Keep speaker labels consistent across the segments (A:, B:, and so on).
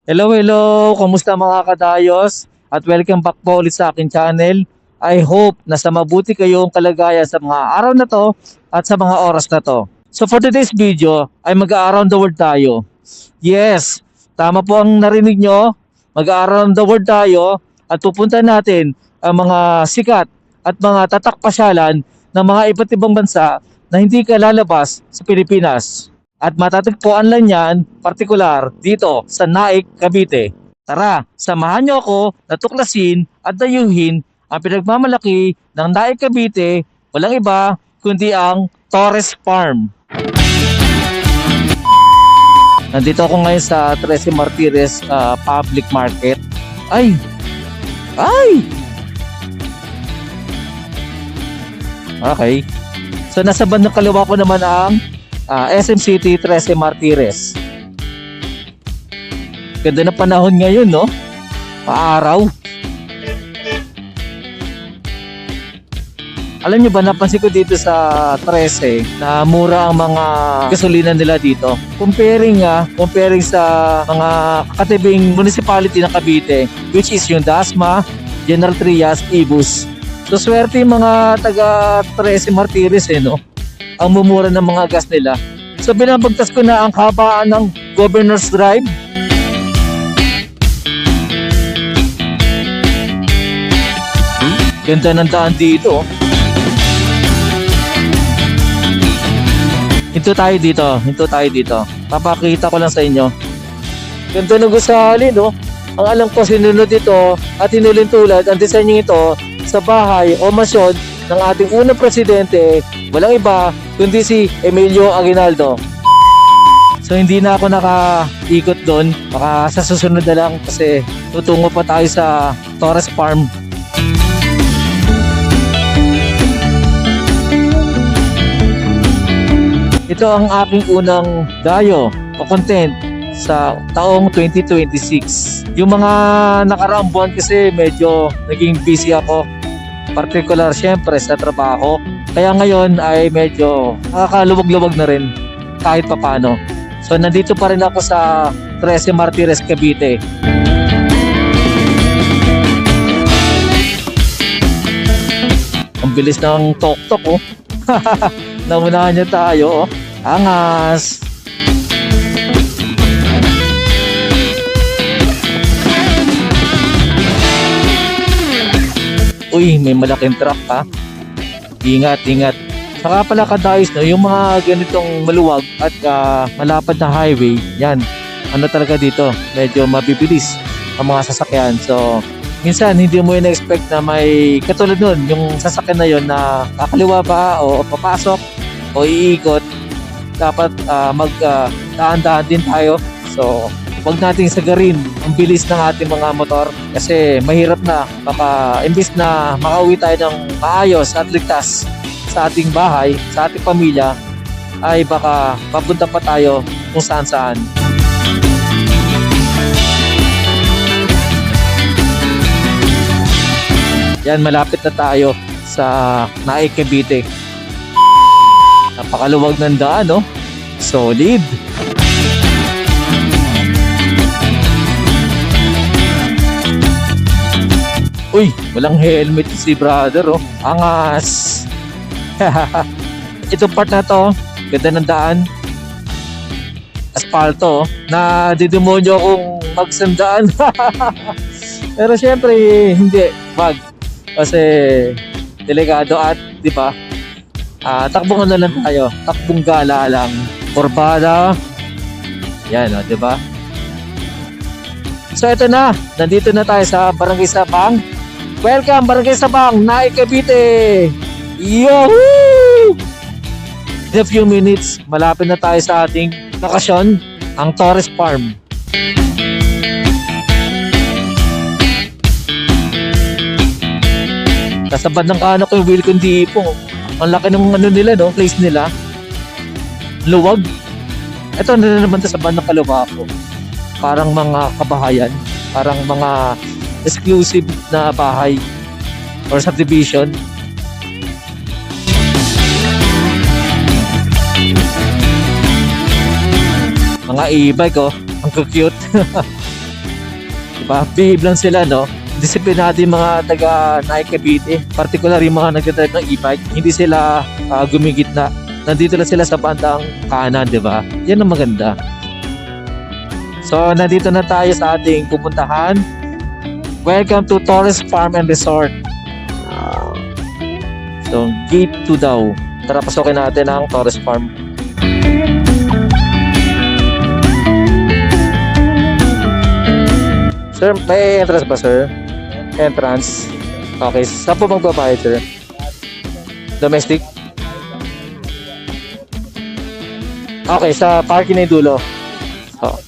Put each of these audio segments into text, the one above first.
A: Hello, hello! Kumusta mga kadayos? At welcome back po ulit sa akin channel. I hope na sa mabuti kayong kalagayan sa mga araw na to at sa mga oras na to. So for today's video ay mag-around the world tayo. Yes, tama po ang narinig nyo. Mag-around the world tayo at pupunta natin ang mga sikat at mga tatak pasyalan ng mga iba't ibang bansa na hindi kalalabas sa Pilipinas. At matatagpuan lang yan, partikular, dito sa Naik, Cavite. Tara, samahan niyo ako na tuklasin at dayuhin ang pinagmamalaki ng Naik, Cavite, walang iba kundi ang Torres Farm. Nandito ako ngayon sa 13 Martires Public Market. Ay! Ay! Okay. So nasa bandang kaliwa ko naman ang SM City 13 Martires. Ganda na panahon ngayon, no? Paaraw. Alam niyo ba, napansin ko dito sa 13 na mura ang mga gasolina nila dito. Comparing sa mga katibing municipality ng Cavite, which is yung Dasma, General Trias, Ibus. So swerte yung mga taga 13 Martires, no? Ang mumura ng mga gas nila. So binabagtas ko na ang habaan ng Governor's Drive. Ganda ng daan dito. Hinto tayo dito. Papakita ko lang sa inyo. Ganda ng gusali, no? Ang alam ko sinunod ito at hinulin tulad ang disenyo ito sa bahay o masyon ng ating unang presidente, walang iba kundi si Emilio Aguinaldo. So hindi na ako nakaikot doon, baka sa susunod na lang kasi tutungo pa tayo sa Torres Farm. Ito ang aking unang dayo o content sa taong 2026. Yung mga nakaraang buwan kasi medyo naging busy ako, particular syempre sa trabaho. Kaya ngayon ay medyo nakakaluwag-luwag na rin kahit papano. So nandito pa rin ako sa 13 Martires, Cavite. Ang bilis ng tok-tok, oh. Naunahan niya tayo, oh. Angas! Uy, may malaking truck, ha. Ingat. Saka pala kadayos, no, yung mga ganitong maluwag at malapad na highway, yan. Ano talaga dito, medyo mabibilis ang mga sasakyan. So, minsan hindi mo in-expect na may katulad nun, yung sasakyan na yon na kakaliwa ba o papasok o iikot. Dapat mag-daan-daan din tayo. So, huwag nating sagarin ang bilis ng ating mga motor kasi mahirap na, baka imbis na makauwi tayo ng maayos at ligtas sa ating bahay, sa ating pamilya, ay baka papunta pa tayo kung saan-saan. Yan, malapit na tayo sa Naik, Cavite. Napakaluwag ng daan, no? Solid! Uy, walang helmet si brother, oh. Angas. Itong part na to, ganda ng daan. Asfalto, oh. Na didemonyo kung magsandaan. Pero syempre, hindi. Wag. Kasi delikado at, di ba? Takbong na lang tayo. Takbong gala lang. Kurbada. Yan, oh, di ba? So ito na, nandito na tayo sa Barangay Sabang. Welcome, Barangay Sabang, Naik, Cavite! Yahoo! In a few minutes, malapit na tayo sa ating lokasyon, ang Torres Farm. Nasa bandang kanan ko yung Wilcon Depot. Ang laki ng ano nila, no? Place nila. Luwag. Ito na naman sa bandang kaliwa ko. Parang mga kabahayan, parang mga exclusive na bahay or subdivision. Mga e-bike, oh. Ang cute. Diba? Behave lang sila, no? Disiplinado yung mga taga Nike Cavite, particular yung mga nagdadrive ng e-bike, hindi sila gumigitna. Nandito lang sila sa bandang kanan, di ba? Yan ang maganda. So, nandito na tayo sa ating pupuntahan. Welcome to Torres Farm and Resort. So, gate 2 daw. Tara, pasokin natin ang Torres Farm. Sir, may entrance ba, sir? Entrance. Okay, saan po magbabayad, sir? Domestic? Okay, sa parking na yung dulo. Oh.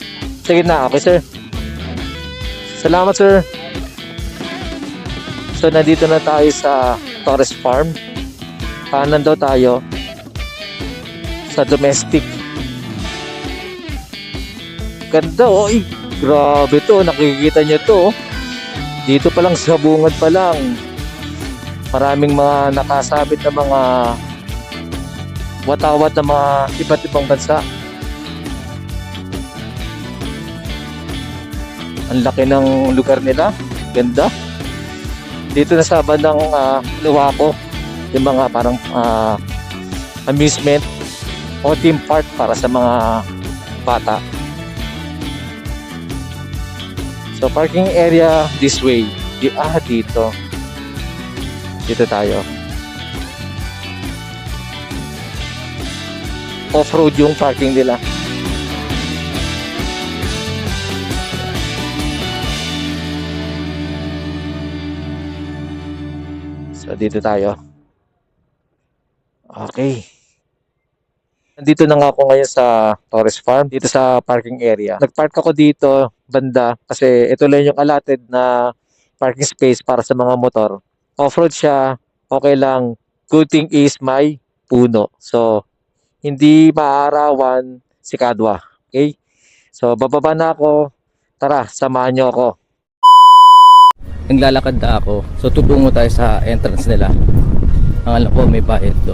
A: Sige na, okay, sir. Salamat, sir. So, nandito na tayo sa Torres Farm. Kanan daw tayo sa domestic. Ganda, oh. Ay, grabe to. Nakikita nyo to. Dito pa lang sa bungad pa lang. Maraming mga nakasabit na mga watawat na mga iba't ibang bansa. Ang laki ng lugar nila. Ganda. Dito na sa bandang Luwaco, yung mga parang amusement o theme park para sa mga bata. So parking area this way. Dito. Dito tayo. Off-road yung parking nila. So, dito tayo. Okay. Nandito na nga ako ngayon sa Torres Farm, dito sa parking area. Nagpark ako dito, banda, kasi ito lang yung allotted na parking space para sa mga motor. Off-road siya, okay lang. Good thing is may puno. So, hindi maaarawan si Kadwa. Okay? So, bababa na ako. Tara, samahan niyo ako.
B: Naglalakad na ako, so tutungo tayo sa entrance nila. Ang alam ko may bayad do.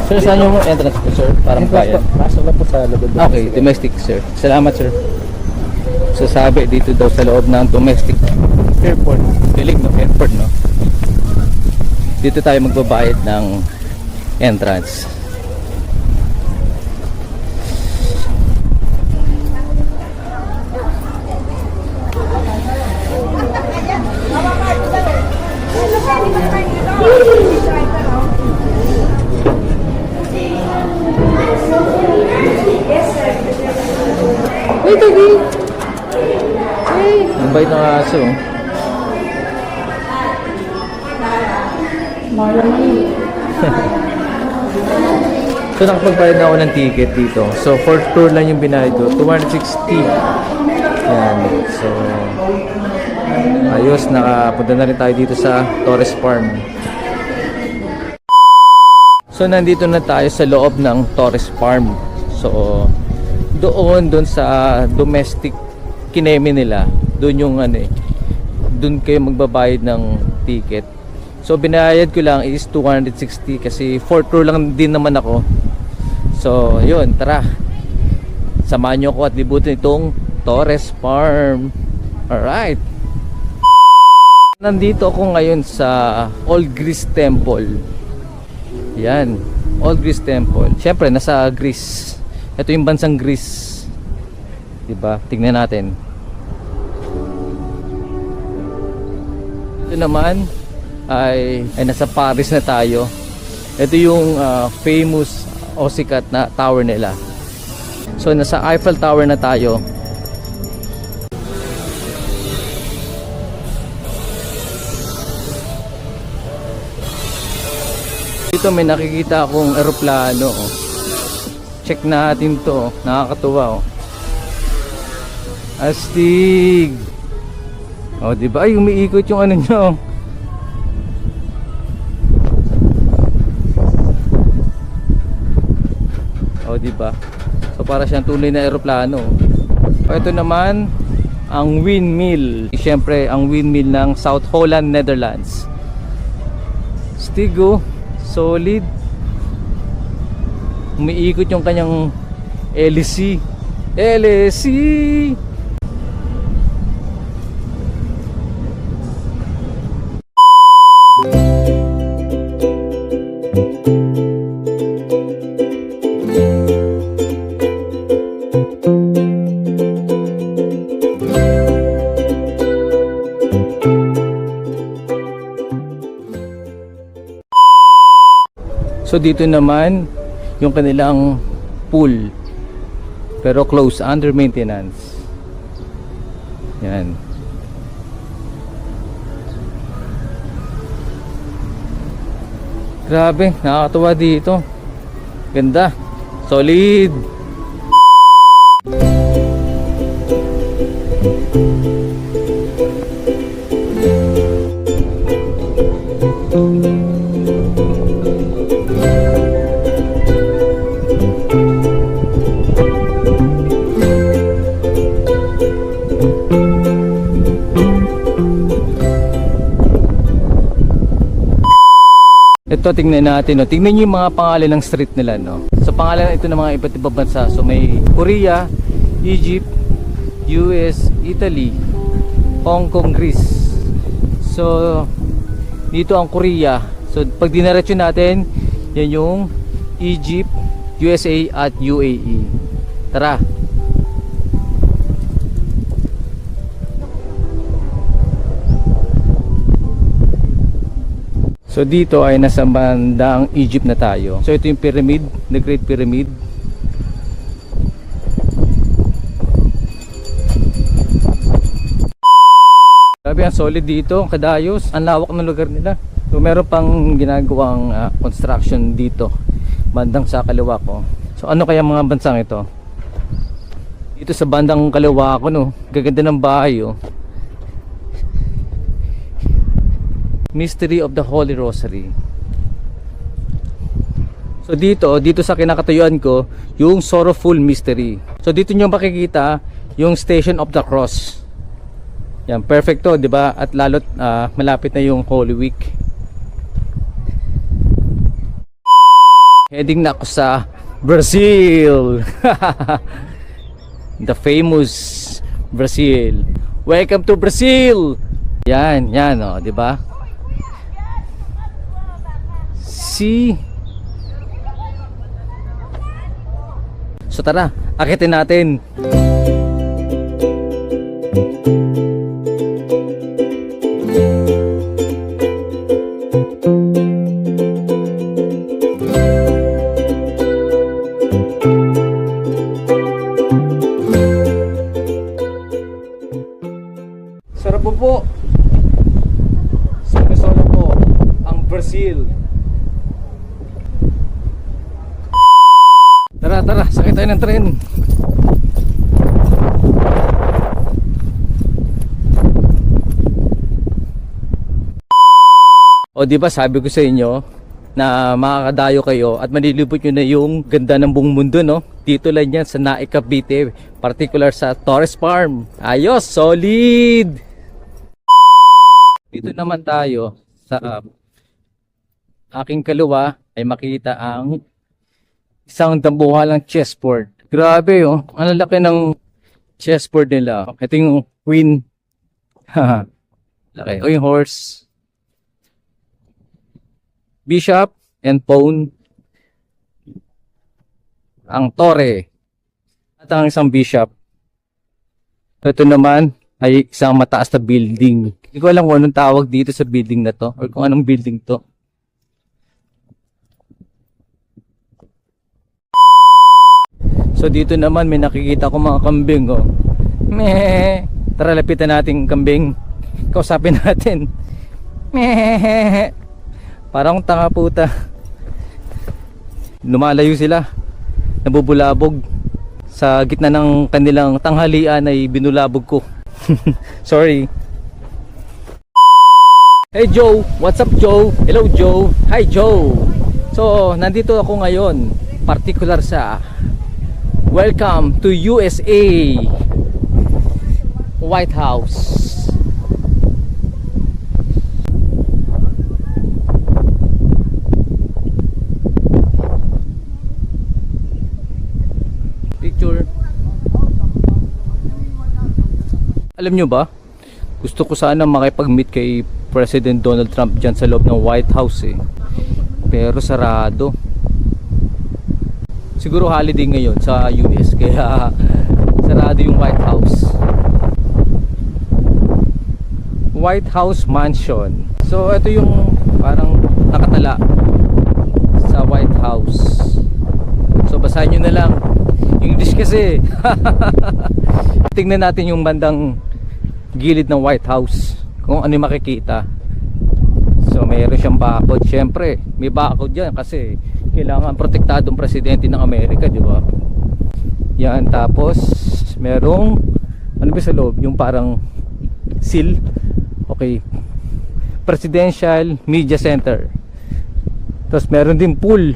B: Sir, saan yung entrance po, sir? Parang bayad.
C: Pasok na po sa loob.
B: Okay, domestic, sir. Salamat, sir. So sabi dito daw sa loob ng domestic airport. Pilig no, airport, no? Dito tayo magbabayad ng entrance.
D: Wait, Toby.
B: Ang bait ng aso. So nakapagbayad na ako ng ticket dito. So for tour lang yung binayad ko, 260. Yan. So ayos, nakapunta na rin tayo dito sa Torres Farm. So nandito na tayo sa loob ng Torres Farm. So doon sa domestic kineme nila, doon yung doon kayo magbabayad ng ticket. So binayad ko lang is 260 kasi for tour lang din naman ako. So yun, tara, samahan nyo ako at libutin itong Torres Farm. Alright, nandito ako ngayon sa Old Greece Temple. Yan, Old Greece Temple. Siyempre nasa Greece. Ito yung bansang Greece, diba? Tingnan natin. Ito naman ay nasa Paris na tayo. Ito yung famous o sikat na tower nila. So nasa Eiffel Tower na tayo. Dito may nakikita akong eroplano. Check natin to. Nakakatuwa, oh. Astig. Oh, di ba? Ay, umiikot yung ano nyo. Oh, di ba? So para siyang tunay na eroplano. Oh, ito naman ang windmill. Siyempre, ang windmill ng South Holland, Netherlands. Stigo. Solid. Umiikot yung kanyang LC. LC. So dito naman yung kanilang pool, pero close, under maintenance. Yan. Grabe, nakakatuwa dito. Ganda. Solid. Ito, tingnan natin, no? Tingnan nyo yung mga pangalan ng street nila, no? So pangalan ito ng mga iba't ibang bansa. So may Korea, Egypt, US, Italy, Hong Kong, Greece. So dito ang Korea. So pag dinaretso natin, yan yung Egypt, USA at UAE. Tara. So dito ay nasa bandang Egypt na tayo. So ito yung pyramid, the Great Pyramid. Grabe, ang solid dito, ang kadayos, ang lawak ng lugar nila. So meron pang ginagawang construction dito, bandang sa kaliwa ko. So ano kaya mga bansang ito? Dito sa bandang kaliwa ko, no, gaganda ng bahay, oh. Mystery of the Holy Rosary. So dito sa kinakatayuan ko, yung Sorrowful Mystery. So dito nyo makikita yung Station of the Cross. Yan, perfecto, 'di ba? At lalo't malapit na yung Holy Week. Heading na ako sa Brazil. The famous Brazil. Welcome to Brazil. Yan, oh, 'di ba? So tara, akitin natin. Sarap po. Solo po ang Brazil. Tara, sakay tayo ng tren. O di ba sabi ko sa inyo na makakadayo kayo at malilibot nyo na yung ganda ng buong mundo, no? Dito lang yan sa Naik, Cavite, particular sa Torres Farm. Ayos, solid. Dito naman tayo sa aking kaliwa ay makita ang isang dambuhalang chessboard. Grabe, oh. Ang laki ng chessboard nila. Ito yung queen. Laki. O yung horse. Bishop and pawn. Ang tore. At ang isang bishop. Ito naman ay isang mataas na building. Hindi ko alam kung anong tawag dito sa building na to or kung anong building to. So dito naman may nakikita ko mga kambing, oh. Meh. Tara, lapitan natin kambing. Kausapin natin. Meh. Parang tanga puta. Lumalayo sila. Nabubulabog. Sa gitna ng kanilang tanghalian ay binulabog ko. Sorry. Hey Joe, what's up Joe? Hello Joe. Hi Joe. So nandito ako ngayon, particular sa welcome to USA White House. Alam nyo ba? Gusto ko sana makipag-meet kay President Donald Trump dyan sa loob ng White House eh. Pero sarado. Siguro holiday ngayon sa US kaya sarado yung White House. White House Mansion. So ito yung parang nakatala sa White House. So basahin nyo na lang. English kasi. Tingnan natin yung bandang gilid ng White House kung ano yung makikita. So mayroon siyang bakod. Syempre may bakod dyan kasi kailangan protektadong presidente ng Amerika, di ba? Yan, tapos merong ano ba sa loob? Yung parang seal. Okay, Presidential Media Center. Tapos meron din pool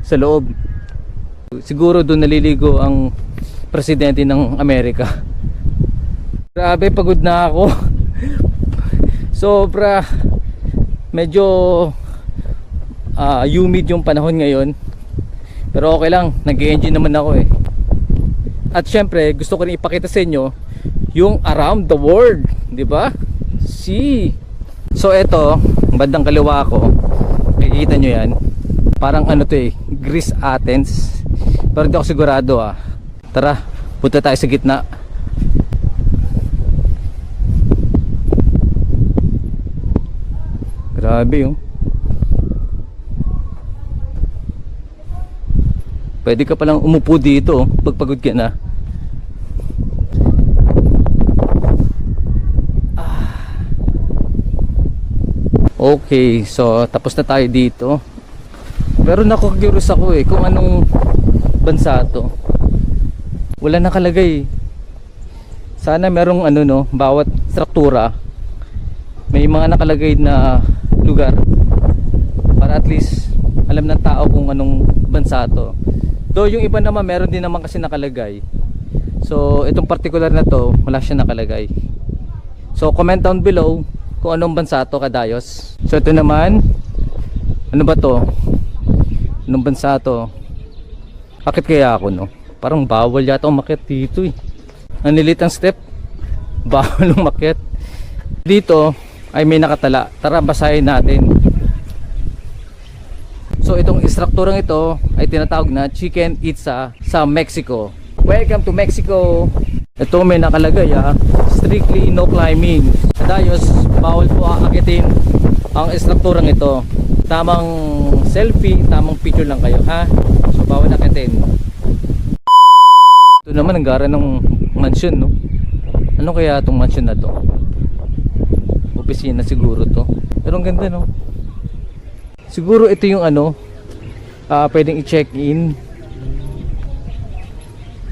B: sa loob. Siguro doon naliligo ang presidente ng Amerika. Grabe, pagod na ako. Sobra. Medyo humid yung panahon ngayon. Pero okay lang, nag-enjoy naman ako eh. At syempre, gusto ko rin ipakita sa inyo yung around the world, di ba? See. So eto, bandang kaliwa ko, makikita nyo yan. Parang ano to eh, Greece, Athens. Pero hindi ako sigurado ah. Tara, punta tayo sa gitna. Grabe yung pwede ka palang umupo dito pag pagod ka na. Okay, so tapos na tayo dito. Pero naku-curious ako eh kung anong bansa to. Wala nakalagay. Sana merong ano no, bawat struktura may mga nakalagay na lugar para at least alam ng tao kung anong bansa to. Though yung iba naman meron din naman kasi nakalagay. So itong particular na to wala siya nakalagay. So comment down below kung anong bansa to, kadayos. So ito naman, ano ba to? Anong bansa to? Bakit kaya ako no? Parang bawal yata umakyat dito eh. Ang lilit ang step. Bawal umakyat. Dito ay may nakatala. Tara basahin natin. So itong istrukturang ito ay tinatawag na chicken itza sa Mexico. Welcome to Mexico. Ito may nakalagay strictly no climbing. Kadayos bawal po aakitin ang istrukturang ito. Tamang selfie, tamang picture lang kayo ha. So bawal aakitin. Ito naman ang gara ng mansion no. Ano kaya itong mansion na to? Opisina siguro to. Pero ang ganda no. Siguro ito yung ano, pwedeng i-check-in.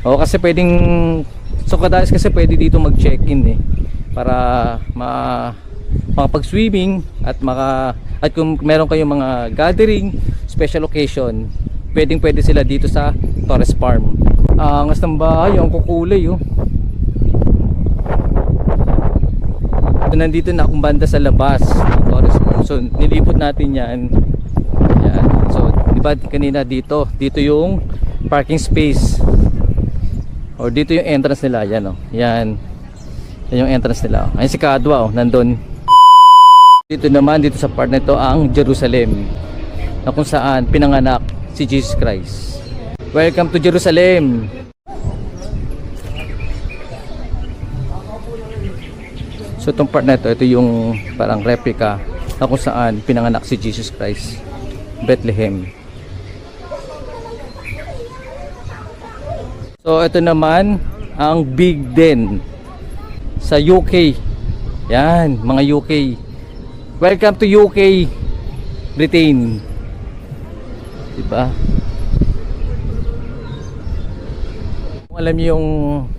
B: O kasi pwedeng, so kadayos kasi pwede dito mag-check-in eh. Para makapag-swimming at at kung meron kayong mga gathering, special occasion, pwede sila dito sa Torres Farm. Angas ng bahay, ang kukulay oh. Nandito na akong banda sa labas ng Torres Farm. So nilipot natin yan. Yan. So diba kanina dito yung parking space or dito yung entrance nila. Yan oh. Yan yung entrance nila. Ayun si Kadwa oh, nandun. Dito naman, dito sa part na ito ang Jerusalem, na kung saan pinanganak si Jesus Christ. Welcome to Jerusalem. So itong part na ito yung parang replica na kung saan pinanganak si Jesus Christ, Bethlehem. So ito naman ang Big Den sa UK. Yan, mga UK. Welcome to UK, Britain. Diba? Kung alam niyo yung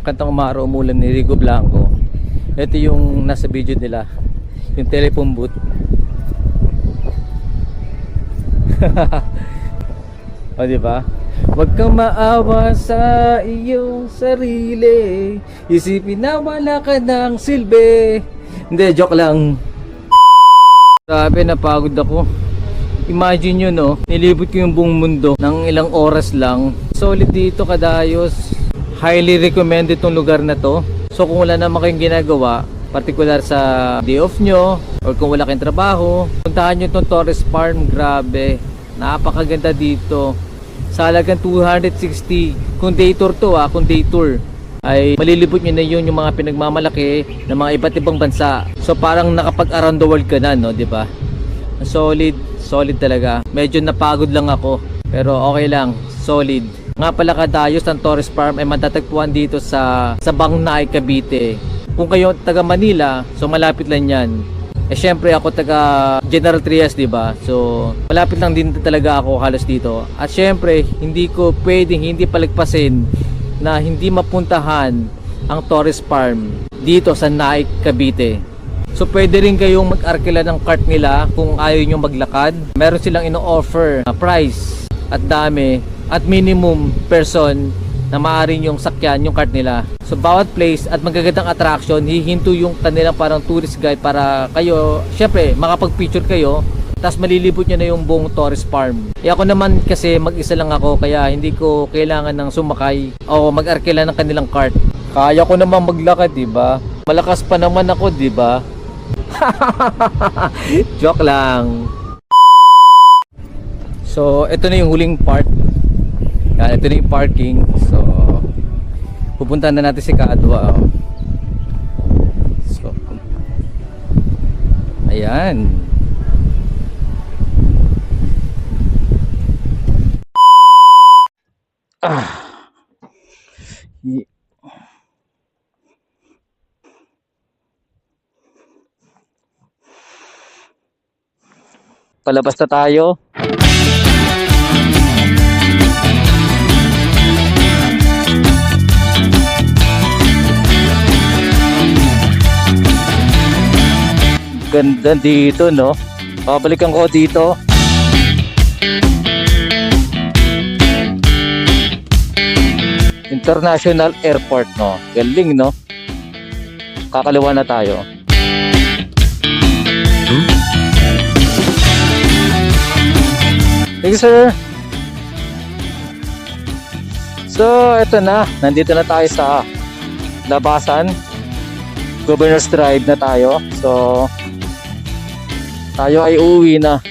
B: kantang Umaraw Umulan ni Rigo Blanco, ito yung nasa video nila, yung telephone booth. O diba? Huwag kang maawa sa iyong sarili, isipin na wala ka ng silbi. Hindi, joke lang. Grabe, napagod ako. Imagine nyo no, nilibot ko yung buong mundo ng ilang oras lang. Solid dito, kadayos. Highly recommended tong lugar na to. So kung wala naman kayong ginagawa, particular sa day off nyo or kung wala kayong trabaho, puntahan nyo itong Torres Farm. Grabe, napakaganda dito. Sa halagang 260, kung day tour to kung day tour, ay malilibot nyo na yun yung mga pinagmamalaki ng mga iba't ibang bansa. So parang nakapag around the world ka na, no, di ba? Solid talaga. Medyo napagod lang ako, pero okay lang, solid. Nga pala kadayos ng Torres Farm ay matatagpuan dito sa Bangnay, Cavite. Kung kayo taga Manila, so malapit lang yan. Syempre ako taga General Trias, di ba? So malapit lang din talaga ako halos dito. At syempre, hindi ko pwedeng hindi palagpasin na hindi mapuntahan ang Torres Farm dito sa Naik, Cavite. So pwede rin kayong mag-arkila ng cart nila kung ayaw nyo maglakad. Meron silang ino-offer price at dami at minimum person na maaaring yung sakyan yung cart nila. So bawat place at magagandang attraction, hihinto yung kanilang parang tourist guide para kayo, syempre makapag-picture kayo, tapos malilibot nyo na yung buong Torres Farm. Ako naman kasi mag-isa lang ako, kaya hindi ko kailangan ng sumakay o mag-arkila ng kanilang cart. Kaya ko naman maglakad, diba? Malakas pa naman ako, diba? Joke lang. So ito na yung huling part. Yan, ito na yung parking. So pupuntahan na natin si Kaadwa. So ayan.
A: Palabas na tayo. Ganda dito, no? Babalikan ko dito. International Airport, no? Galing, no? Kakaliwa na tayo. Thank you, sir. So, eto na. Nandito na tayo sa labasan. Governor's Drive na tayo. So, tayo ay uuwi na.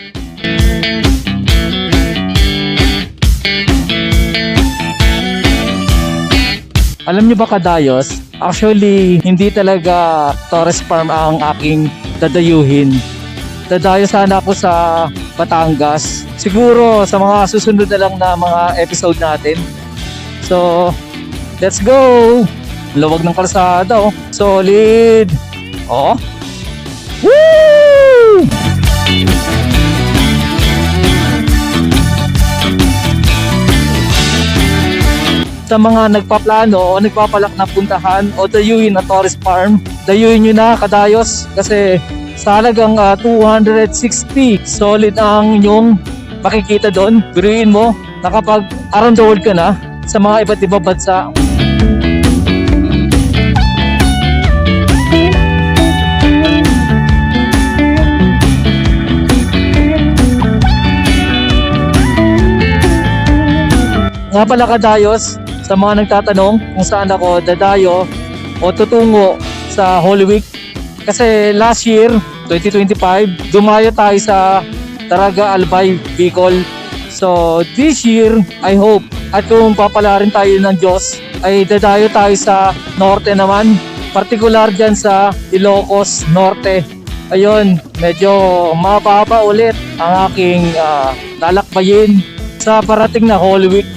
A: Alam nyo ba kadayos? Actually, hindi talaga Torres Farm ang aking dadayuhin. Dadayo sana ako sa Batangas. Siguro sa mga susunod na lang na mga episode natin. So, let's go! Luwag ng kalsada, oh. Solid! Oh! Woo! Sa mga nagpaplano o nagpapalak na puntahan o dayuhin ang Torres Farm, dayuhin nyo na kadayos kasi sa halagang 260 solid ang inyong makikita doon. Biruin mo, nakapag around the world ka na sa mga iba't ibang bansa. Nga pala kadayos, sa mga nagtatanong kung saan ako dadayo o tutungo sa Holy Week. Kasi last year, 2025, dumayo tayo sa Taraga, Albay, Bicol. So this year, I hope, at kung papalarin tayo ng Diyos, ay dadayo tayo sa Norte naman. Partikular dyan sa Ilocos Norte. Ayun, medyo mababa ulit ang aking lalakbayin sa parating na Holy Week.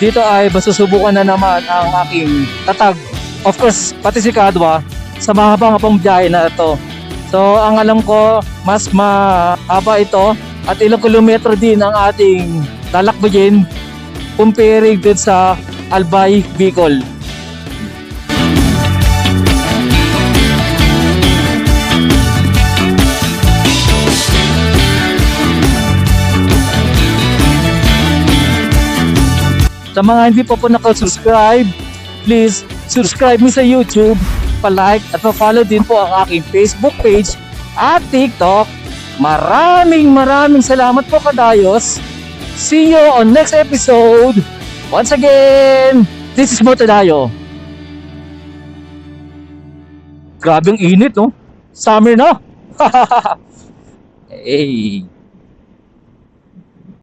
A: Dito ay masusubukan na naman ang aking tatag. Of course, pati si Kadwa sa mahaba-habang biyahe na ito. So, ang alam ko, mas mahaba ito at ilang kilometro din ang ating lalakbayin comparing din sa Albay, Bicol. Sa mga hindi pa po nakasubscribe, please subscribe me sa YouTube, pa-like at pa-follow din po ang aking Facebook page at TikTok. Maraming salamat po kadayos. See you on next episode. Once again, this is Mo Tadayo. Grabe ang init, no? Summer na. Hey.